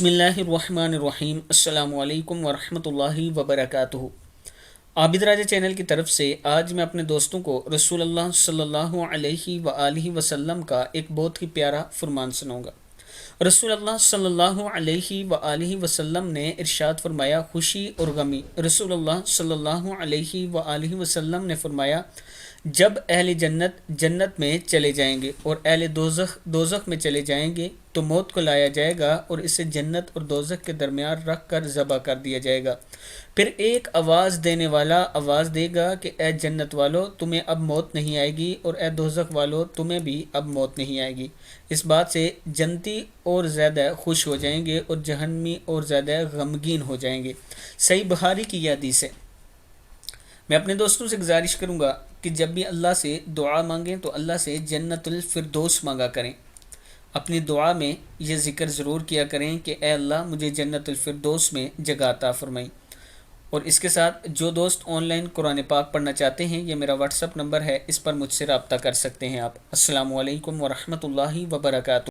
बिस्मिल्लाहिर्रहमानिर्रहीम। अस्सलामु अलैकुम वरहमतुल्लाहि वबरकातुहू। आबिद राजा चैनल की तरफ से आज मैं अपने दोस्तों को रसूलुल्लाह सल्लल्लाहु अलैहि व आलिहि वसल्लम का एक बहुत ही प्यारा फरमान सुनाऊंगा। रसूलुल्लाह सल्लल्लाहु अलैहि व आलिहि वसल्लम ने इरशाद फरमाया, खुशी और गमी। रसूलुल्लाह सल्लल्लाहु अलैहि व आलिहि वसल्लम ने फरमाया, जब अहले जन्नत जन्नत में चले जाएंगे और अहले दोज़ख दोज़ख में चले जाएंगे तो मौत को लाया जाएगा और इसे जन्नत और दोज़ख के दरमियान रख कर ज़बह कर दिया जाएगा। फिर एक आवाज़ देने वाला आवाज़ देगा कि ए जन्नत वालों, तुम्हें अब मौत नहीं आएगी, और ए दोज़ख वालों, तुम्हें भी अब मौत नहीं आएगी। इस बात से जन्नती और ज़्यादा खुश हो जाएंगे और जहन्नमी और ज़्यादा गमगीन हो जाएंगे। सही बुखारी की यह हदीस है। मैं अपने दोस्तों से गुजारिश करूँगा कि जब भी अल्लाह से दुआ मांगें तो अल्लाह से जन्नतुल फिरदौस मांगा करें। अपनी दुआ में यह ज़िक्र ज़रूर किया करें कि ए अल्लाह, मुझे जन्नतुल फिरदौस में जगह अता फरमाई। और इसके साथ जो दोस्त ऑनलाइन कुरान पाक पढ़ना चाहते हैं, ये मेरा व्हाट्सअप नंबर है, इस पर मुझसे रब्ता कर सकते हैं आप। अस्सलामु अलैकुम वरहमतुल्लाहि वबरकातुहू।